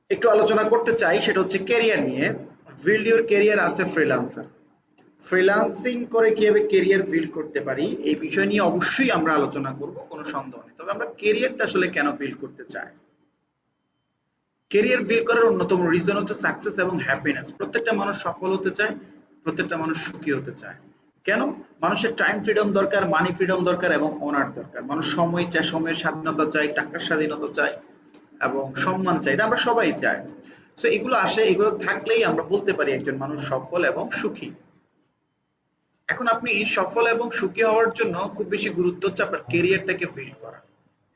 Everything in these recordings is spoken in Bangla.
একটু আলোচনা করতে চাই, সেটা হচ্ছে ক্যারিয়ার নিয়ে। Build your career as a freelancer. Freelancing করে কিভাবে ক্যারিয়ার বিল্ড করতে পারি এই বিষয় নিয়ে অবশ্যই আমরা আলোচনা করব, কোনো সন্দেহ নেই। তবে আমরা ক্যারিয়ারটা আসলে কেন বিল্ড করতে চাই? ক্যারিয়ার বিল্ড করার অন্যতম রিজন হচ্ছে সাকসেস এবং হ্যাপিনেস। প্রত্যেকটা মানুষ সফল হতে চায়, প্রত্যেকটা মানুষ সুখী হতে চায়। কেন? মানুষের টাইম ফ্রিডম দরকার, মানি ফ্রিডম দরকার এবং অনার দরকার। মানুষ সময় চায়, সময়ের স্বাধীনতা চায়, টাকার স্বাধীনতা চায় এবং সম্মান চাই, এটা আমরা সবাই চাই। সো এগুলো আসে, এগুলো থাকলেই আমরা বলতে পারি একজন মানুষ সফল এবং সুখী। এখন আপনি সফল এবং সুখী হওয়ার জন্য খুব বেশি গুরুত্ব হচ্ছে আপনার ক্যারিয়ারটাকে বিল্ড করা।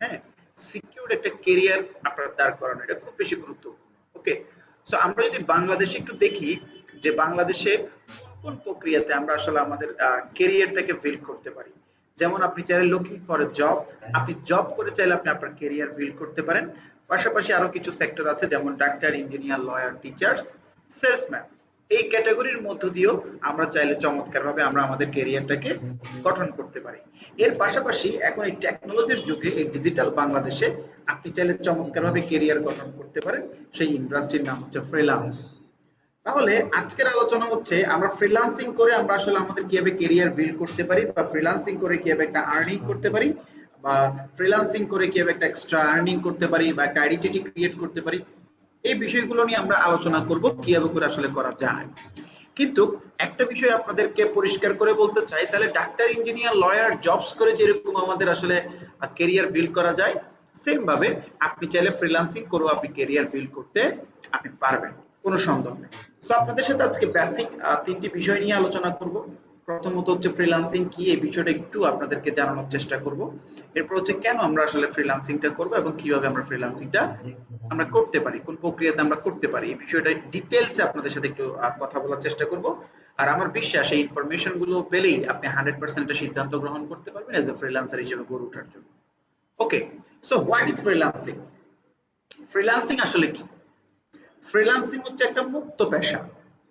হ্যাঁ, সিকিউর একটা ক্যারিয়ার আপনার দাঁড় করানো, এটা খুব বেশি গুরুত্বপূর্ণ। ওকে, সো আমরা যদি বাংলাদেশে একটু দেখি যে বাংলাদেশে কোন কোন প্রক্রিয়াতে আমরা আসলে আমাদের ক্যারিয়ারটাকে বিল্ড করতে পারি। যেমন আপনি চাইলে লুকিং ফর এ জব, আপনি জব করে চাইলে আপনি আপনার ক্যারিয়ার বিল্ড করতে পারেন। পাশাপাশি আরো কিছু সেক্টর আছে যেমন doctor, engineer, lawyer, teachers, salesman. এই ক্যাটাগরির মধ্য দিয়েও আমরা চাইলে চমৎকারভাবে আমরা আমাদের ক্যারিয়ারটাকে গঠন করতে পারি। এর পাশাপাশি এখন এই টেকনোলজির যুগে, এই ডিজিটাল বাংলাদেশে আপনি চাইলে চমৎকারভাবে ক্যারিয়ার গঠন করতে পারেন। সেই ইন্ডাস্ট্রির নাম হচ্ছে ফ্রিল্যান্সিং। তাহলে আজকের আলোচনা হচ্ছে আমরা ফ্রিল্যান্সিং করে আমরা আসলে আমাদের কিভাবে ক্যারিয়ার বিল্ড করতে পারি, বা ফ্রিল্যান্সিং করে কিভাবে একটা আর্নিং করতে পারি, বা ফ্রিল্যান্সিং করে কিভাবে একটা এক্সট্রা আর্নিং করতে পারি, বা একটা আইডেন্টিটি ক্রিয়েট করতে পারি। এই বিষয়গুলো নিয়ে আমরা আলোচনা করব কিভাবে করে আসলে করা যায়। কিন্তু একটা বিষয় আপনাদেরকে পরিষ্কার করে বলতে চাই, তাহলে ডাক্তার, ইঞ্জিনিয়ার, লয়ার জবস করে যেরকম আমাদের আসলে ক্যারিয়ার বিল্ড করা যায়, সেম ভাবে আপনি চাইলে ফ্রিল্যান্সিং করেও আপনি ক্যারিয়ার বিল্ড করতে আপনি পারবেন, কোনো সন্দেহ নেই। সো আপনাদের সাথে আজকে বেসিক তিনটি বিষয় নিয়ে আলোচনা করব। প্রথমত হচ্ছে ফ্রিল্যান্সিং কি, এই বিষয়টা একটু আপনাদেরকে জানানোর চেষ্টা করব। এরপর হচ্ছে কেন আমরা আসলে ফ্রিল্যান্সিংটা করব এবং কিভাবে আমরা ফ্রিল্যান্সিংটা আমরা করতে পারি, কোন প্রক্রিয়াতে আমরা করতে পারি, এই বিষয়টা ডিটেইলসে আপনাদের সাথে একটু কথা বলার চেষ্টা করব। আর আমার বিশ্বাস এই ইনফরমেশন গুলো পেলেই আপনি 100% একটা সিদ্ধান্ত গ্রহণ করতে পারবেন এজ এ ফ্রিল্যান্সার হিসেবে গড়ে ওঠার জন্য। Okay, so what is freelancing? Freelancing আসলে কি? ফ্রিল্যান্সিং হচ্ছে একটা মুক্ত পেশা।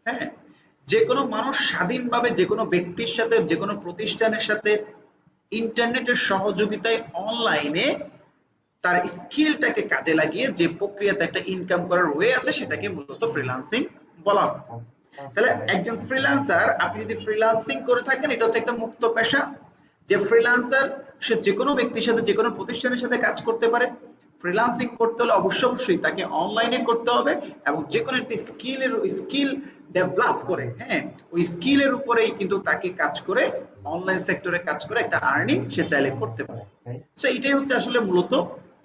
হ্যাঁ, যে কোনো মানুষ স্বাধীনভাবে যে কোনো ব্যক্তির সাথে, যে কোনো প্রতিষ্ঠানের সাথে ইন্টারনেটের সহযোগিতায় অনলাইনে তার স্কিলটাকে কাজে লাগিয়ে যে প্রক্রিয়াতে একটা ইনকাম করার ওয়ে আছে, সেটাকে মূলত ফ্রিল্যান্সিং বলা হয়। তাহলে একজন ফ্রিল্যান্সার, আপনি যদি ফ্রিল্যান্সিং করে থাকেন, এটা হচ্ছে একটা মুক্ত পেশা। যে ফ্রিল্যান্সার সে যে কোনো ব্যক্তির সাথে, যে কোনো প্রতিষ্ঠানের সাথে কাজ করতে পারে। ফ্রিল্যান্সিং করতে হলে অবশ্যই তাকে অনলাইনে করতে হবে এবং যে কোনো একটি স্কিল ডেভেলপ করে, হ্যাঁ, ওই স্কিলের উপরেই কিন্তু তাকে কাজ করে, অনলাইন সেক্টরে কাজ করে একটা আর্নিং সে চাইলে করতে পারে। সো এটাই হচ্ছে আসলে মূলত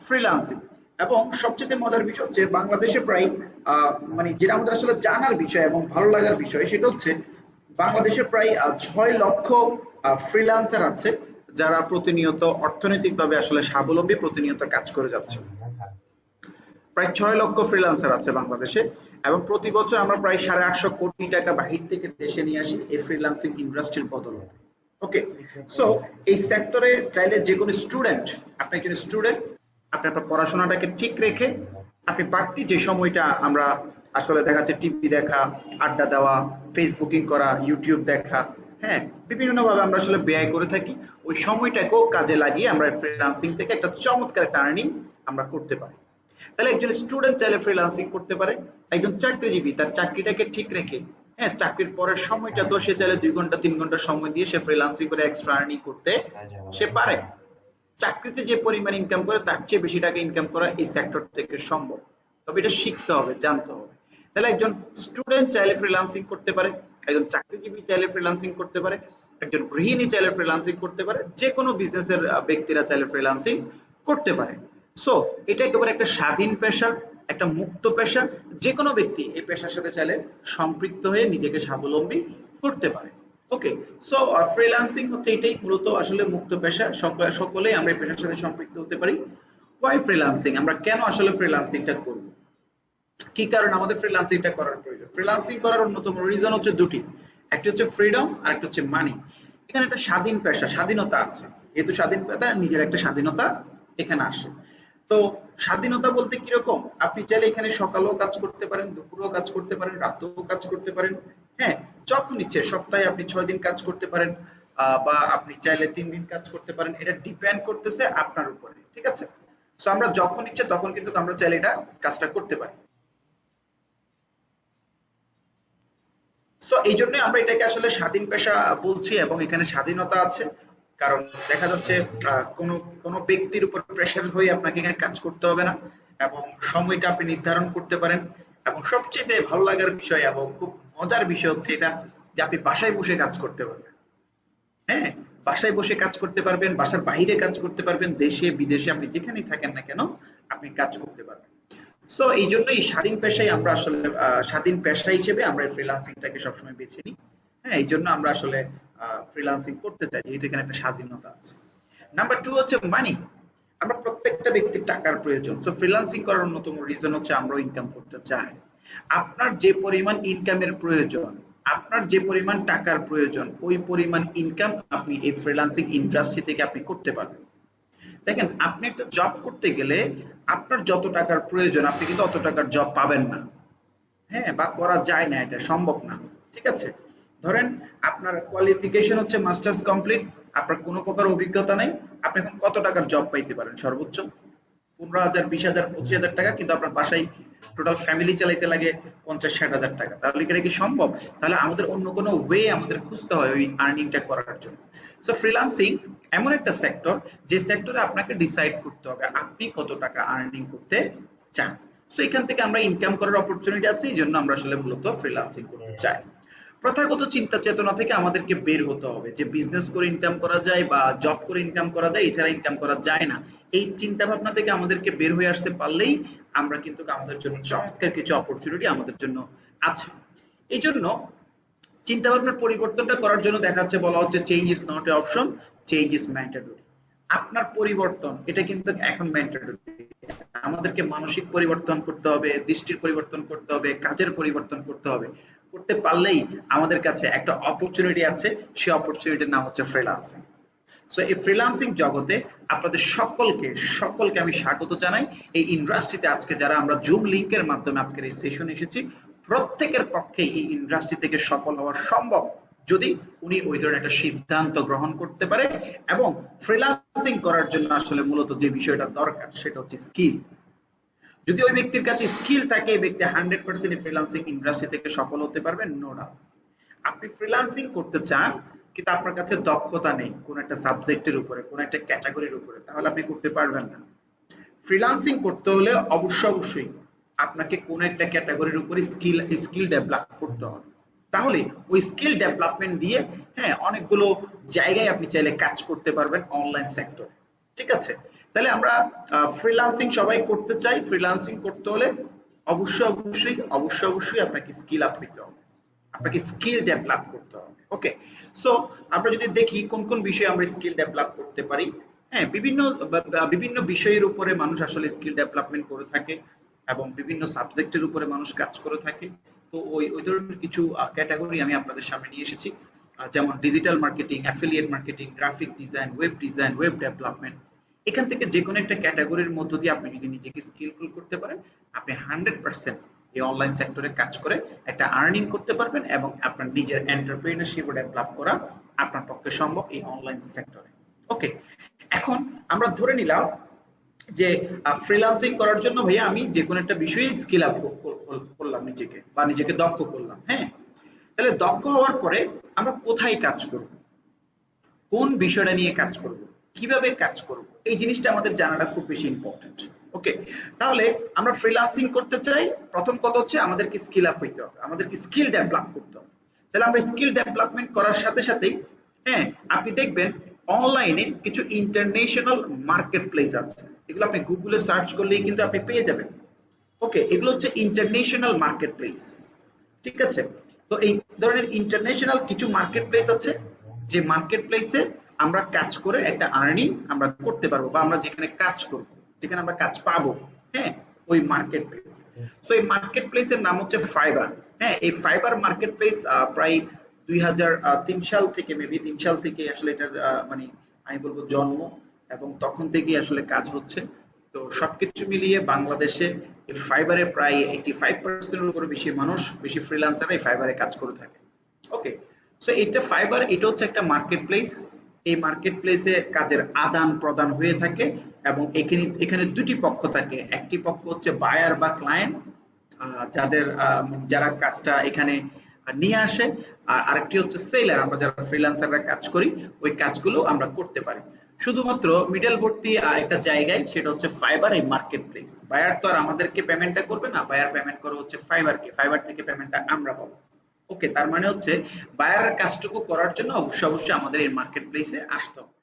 ফ্রিল্যান্সিং। এবং সবচেয়ে মজার বিষয় হচ্ছে বাংলাদেশে প্রায় মানে যেটা আমাদের আসলে জানার বিষয় এবং ভালো লাগার বিষয়, সেটা হচ্ছে বাংলাদেশে প্রায় 6 লক্ষ ফ্রিল্যান্সার আছে, যারা প্রতিনিয়ত অর্থনৈতিকভাবে আসলে স্বাবলম্বী, প্রতিনিয়ত কাজ করে যাচ্ছে। প্রায় 6 লক্ষ ফ্রিল্যান্সার আছে বাংলাদেশে, এবং প্রতি বছর আমরা প্রায় 850 কোটি টাকা বাহির থেকে দেশে নিয়ে আসি এই ফ্রিল্যান্সিং ইন্ডাস্ট্রির বদলে। ওকে, সো এই সেক্টরে চাইলে যে কোনো স্টুডেন্ট, আপনি একজন স্টুডেন্ট, আপনি আপনার পড়াশোনাটাকে ঠিক রেখে আপনি বাড়তি যে সময়টা আমরা আসলে দেখা যাচ্ছে টিভি দেখা, আড্ডা দেওয়া, ফেসবুকিং করা, ইউটিউব দেখা, হ্যাঁ, বিভিন্ন ভাবে আমরা আসলে ব্যয় করে থাকি, ওই সময়টাকেও কাজে লাগিয়ে আমরা ফ্রিল্যান্সিং থেকে একটা চমৎকার একটা আর্নিং আমরা করতে পারি। তাহলে একজন স্টুডেন্ট চাইলে ফ্রিল্যান্সিং করতে পারে। একজন চাকরিজীবী তার চাকরিটাকে ঠিক রেখে, হ্যাঁ, চাকরির পরের সময়টা তো সে চাইলে 2 ঘন্টা 3 ঘন্টা সময় দিয়ে সে ফ্রিল্যান্সিং করে এক্সট্রা আর্নিং করতে সে পারে। চাকরিতে যে পরিমাণ ইনকাম করে তার চেয়ে বেশি টাকা ইনকাম করা এই সেক্টর থেকে সম্ভব, তবে এটা শিখতে হবে, জানতে হবে। তাহলে একজন স্টুডেন্ট চাইলে ফ্রিল্যান্সিং করতে পারে, একজন চাকরিজীবী চাইলে ফ্রিল্যান্সিং করতে পারে, একজন গৃহিণী চাইলে ফ্রিল্যান্সিং করতে পারে, যে কোনো বিজনেসের ব্যক্তিরা চাইলে ফ্রিল্যান্সিং করতে পারে। সো এটা একেবারে একটা স্বাধীন পেশা, একটা মুক্ত পেশা। যে কোনো ব্যক্তি এই পেশার সাথে চাইলে সম্পৃক্ত হয়ে নিজেকে স্বাবলম্বী করতে পারে। ওকে, সো ফ্রিল্যান্সিং হচ্ছে এটাই মূলত আসলে মুক্ত পেশা, সকলেই আমরা এই পেশার সাথে সম্পৃক্ত হতে পারি। Why freelancing? আমরা কেন আসলে ফ্রিল্যান্সিংটা করব, কি কারণ আমাদের ফ্রিল্যান্সিংটা করার প্রয়োজন? ফ্রিল্যান্সিং করার অন্যতম রিজন হচ্ছে দুটি, একটি হচ্ছে ফ্রিডম আর একটা হচ্ছে মানি। এখানে একটা স্বাধীন পেশা, স্বাধীনতা আছে, যেহেতু স্বাধীন পেশা নিজের একটা স্বাধীনতা এখানে আসে। তো স্বাধীনতা বলতে কিরকম, আপনি চাইলে এখানে সকালেও কাজ করতে পারেন, দুপুরেও কাজ করতে পারেন, রাতেও কাজ করতে পারেন, হ্যাঁ, যখন ইচ্ছে সপ্তাহে আপনি 6 দিন কাজ করতে পারেন, বা আপনি চাইলে 3 দিন কাজ করতে পারেন, এটা ডিপেন্ড করতেছে আপনার উপরে, ঠিক আছে? সো আমরা যখন ইচ্ছে তখন কিন্তু আমরা চাইলে এটা কাজটা করতে পারি। সো এই জন্য আমরা এটাকে আসলে স্বাধীন পেশা বলছি এবং এখানে স্বাধীনতা আছে। কারণ দেখা যাচ্ছে কোনো কোনো ব্যক্তির উপর প্রেশার হয়ে আপনাকে এখানে কাজ করতে হবে না এবং সময়টা আপনি নির্ধারণ করতে পারেন। এবং সবচেয়ে ভালো লাগার বিষয় এবং খুব মজার বিষয় হচ্ছে এটা যে আপনি বাসায় বসে কাজ করতে পারবেন। হ্যাঁ, বাসায় বসে কাজ করতে পারবেন, বাসার বাইরে কাজ করতে পারবেন, দেশে বিদেশে আপনি যেখানেই থাকেন না কেন আপনি কাজ করতে পারবেন। সো এই জন্যই স্বাধীন পেশায় আমরা আসলে স্বাধীন পেশা হিসেবে আমরা ফ্রিল্যান্সিংটাকে সবসময় বেছে নিই। হ্যাঁ, এই জন্য আমরা আসলে ফ্রিল্যান্সিং করতে চাই যেহেতু এখানে একটা স্বাধীনতা আছে। নাম্বার টু হচ্ছে মানি। আমরা প্রত্যেকটা ব্যক্তির টাকার প্রয়োজন। সো ফ্রিল্যান্সিং করার অন্যতম রিজন হচ্ছে আমরাও ইনকাম করতে চাই। আপনার যে পরিমাণ ইনকামের প্রয়োজন, আপনার যে পরিমাণ টাকার প্রয়োজন, ওই পরিমাণ ইনকাম আপনি এই ফ্রিল্যান্সিং ইন্ডাস্ট্রি থেকে আপনি করতে পারবেন। দেখেন, আপনি একটা জব করতে গেলে আপনার যত টাকার প্রয়োজন আপনি কিন্তু অত টাকার জব পাবেন না। হ্যাঁ, বা করা যায় না, এটা সম্ভব না। ঠিক আছে, ধরেন আপনার কোয়ালিফিকেশন হচ্ছে মাস্টার্স কমপ্লিট, আপনার কোনো প্রকার অভিজ্ঞতা নেই, আপনি এখন কত টাকার জব পাইতে পারেন? সর্বোচ্চ 15,000, 20,000, 25,000 টাকা, কিন্তু আপনার বাসায় টোটাল ফ্যামিলি চালাইতে লাগে 50-60,000 টাকা। তাহলে এটা কি সম্ভব? তাহলে আমাদের অন্য কোনো ওয়ে আমাদের খুঁজতে হয় ওই আর্নিংটা করার জন্য। সো ফ্রিল্যান্সিং এমন একটা সেক্টর যে সেক্টরে আপনাকে ডিসাইড করতে হবে আপনি কত টাকা আর্নিং করতে চান। সো এখান থেকে আমরা ইনকাম করার অপরচুনিটি আছে, এই জন্য আমরা আসলে মূলত ফ্রিল্যান্সিং করতে চাই। প্রথাগত চিন্তা চেতনা থেকে আমাদেরকে বের হতে হবে যে বিজনেস করে ইনকাম করা যায় বা জব করে ইনকাম করা যায়, এছাড়া ইনকাম করা যায় না। এই চিন্তা ভাবনা থেকে আমাদেরকে বের হয়ে আসতে পারলেই আমরা কিন্তু আমাদের জন্য চমৎকার কিছু অপরচুনিটি আমাদের জন্য আছে। এই জন্য চিন্তা ভাবনার পরিবর্তনটা করার জন্য দেখা যাচ্ছে বলা হচ্ছে change is not A option, change is mandatory. আপনার পরিবর্তন এটা কিন্তু এখন ম্যান্ডেটরি। আমাদেরকে মানসিক পরিবর্তন করতে হবে, দৃষ্টির পরিবর্তন করতে হবে, কাজের পরিবর্তন করতে হবে। করতে পারলেই আমাদের কাছে একটা অপরচুনিটি আছে, সেই অপরচুনিটির নাম হচ্ছে ফ্রিল্যান্সিং। সো এই ফ্রিল্যান্সিং জগতে আপনাদের সকলকে সকলকে আমি স্বাগত জানাই। এই ইন্ডাস্ট্রিতে আজকে যারা আমরা জুম লিংকের মাধ্যমে আজকের এই সেশন এসেছি, প্রত্যেকের পক্ষে এই ইন্ডাস্ট্রি থেকে সফল হওয়া সম্ভব যদি উনি ওই ধরনের একটা সিদ্ধান্ত গ্রহণ করতে পারে। এবং ফ্রিল্যান্সিং করার জন্য আসলে মূলত যে বিষয়টা দরকার সেটা হচ্ছে স্কিল। যদি ওই ব্যক্তির কাছে স্কিল থাকে, এই ব্যক্তি 100% ফ্রিল্যান্সিং ইন্ডাস্ট্রি থেকে সফল হতে পারবেন, নো ডাউট। আপনি ফ্রিল্যান্সিং করতে চান কিন্তু আপনার কাছে দক্ষতা নেই কোন একটা সাবজেক্টের উপরে, কোন একটা ক্যাটাগরির উপরে, তাহলে আপনি করতে পারবেন না। ফ্রিল্যান্সিং করতে হলে অবশ্যই আপনাকে কোন একটা ক্যাটাগরির উপরে স্কিল ডেভেলপ করতে হবে। তাহলে ওই স্কিল ডেভেলপমেন্ট দিয়ে হ্যাঁ অনেকগুলো জায়গায় আপনি চাইলে কাজ করতে পারবেন অনলাইন সেক্টরে। ঠিক আছে, তাহলে আমরা ফ্রিল্যান্সিং সবাই করতে চাই। ফ্রিল্যান্সিং করতে হলে অবশ্যই আপনাকে স্কিল আপ নিতে হবে, আপনাকে স্কিল ডেভেলপ করতে হবে। ওকে, সো আমরা যদি দেখি কোন কোন বিষয়ে আমরা স্কিল ডেভেলপ করতে পারি। হ্যাঁ, বিভিন্ন বিষয়ের উপরে মানুষ আসলে স্কিল ডেভেলপমেন্ট করে থাকে এবং বিভিন্ন সাবজেক্টের উপরে মানুষ কাজ করে থাকে। তো ওই ধরনের কিছু ক্যাটাগরি আমি আপনাদের সামনে নিয়ে এসেছি, যেমন digital marketing, affiliate marketing, graphic design, web development. এখান থেকে যে কোনো একটা ক্যাটাগরির মধ্য দিয়ে আপনি যদি নিজেকে স্কিলফুল করতে পারেন, আপনি 100% এই অনলাইন সেক্টরে কাজ করে একটা আর্নিং করতে পারবেন এবং আপনার নিজের এন্টারপ্রেনারশিপ ডেভেলপ করা আপনার পক্ষে সম্ভব এই অনলাইন সেক্টরে। ওকে, এখন আমরা ধরে নিলাম যে ফ্রিল্যান্সিং করার জন্য ভাইয়া আমি যে কোনো একটা বিষয়ে স্কিল আপ করলাম নিজেকে, বা নিজেকে দক্ষ করলাম। হ্যাঁ, তাহলে দক্ষ হওয়ার পরে আমরা কোথায় কাজ করব, কোন বিষয়টা নিয়ে কাজ করব, কিভাবে কাজ করব, এই জিনিসটা আমাদের জানাটা খুব বেশি ইম্পর্টেন্ট। ওকে, তাহলে আমরা ফ্রিল্যান্সিং করতে চাই, প্রথম কথা হচ্ছে আমাদেরকে স্কিল আপ হইতে হবে, আমাদেরকে স্কিল ডেভেলপ করতে হবে। তাহলে আমরা স্কিল ডেভেলপমেন্ট করার সাথে সাথেই হ্যাঁ আপনি দেখবেন অনলাইনে কিছু ইন্টারন্যাশনাল মার্কেট প্লেস আছে, এগুলো আপনি গুগলে সার্চ করলেই কিন্তু আপনি পেয়ে যাবেন। ওকে, এগুলো হচ্ছে ইন্টারন্যাশনাল মার্কেট প্লেস। ঠিক আছে, তো এই ধরনের ইন্টারন্যাশনাল কিছু মার্কেট প্লেস আছে যে মার্কেট প্লেসে আমরা কাজ করে একটা আর্নিং আমরা করতে পারবো, বা আমরা যেখানে কাজ করব, যেখানে আমরা কাজ পাবো, হ্যাঁ ওই মার্কেট প্লেস। তো এই মার্কেট প্লেসের নাম হচ্ছে ফাইবার। হ্যাঁ, এই ফাইবার মার্কেট প্লেস প্রায় 2003 সাল থেকে, মেবি 3 সাল থেকে আসলে এটার মানে আমি বলবো জন্ম, এবং তখন থেকেই আসলে কাজ হচ্ছে। তো সবকিছু মিলিয়ে বাংলাদেশে এই ফাইবারে প্রায় 85% এর উপরে বেশি ফ্রিল্যান্সার এই ফাইবারে কাজ করে থাকে। ওকে, সো এটা ফাইবার, এটা হচ্ছে একটা মার্কেট প্লেস। এই মার্কেট প্লেসে কাজের আদান প্রদান হয়ে থাকে এবং এখানে দুটি পক্ষ থাকে। একটি পক্ষ হচ্ছে বায়ার বা ক্লায়েন্ট, যারা কাজটা এখানে নিয়ে আসে। আর আরেকটি হচ্ছে সেলার, আমরা যারা ফ্রিল্যান্সাররা কাজ করি ওই কাজগুলো আমরা করতে পারি শুধুমাত্র মিডলবর্তী একটা জায়গায়, সেটা হচ্ছে ফাইবার, এই মার্কেট প্লেস। বায়ার তো আর আমাদেরকে পেমেন্টটা করবে না, বায়ার পেমেন্ট করে হচ্ছে ফাইবারকে, ফাইবার থেকে পেমেন্টটা আমরা পাবো। ওকে, তার মানে হচ্ছে বায়ারের কাজটুকু করার জন্য অবশ্যই অবশ্যই আমাদের এই মার্কেট প্লেসে আসতে হবে।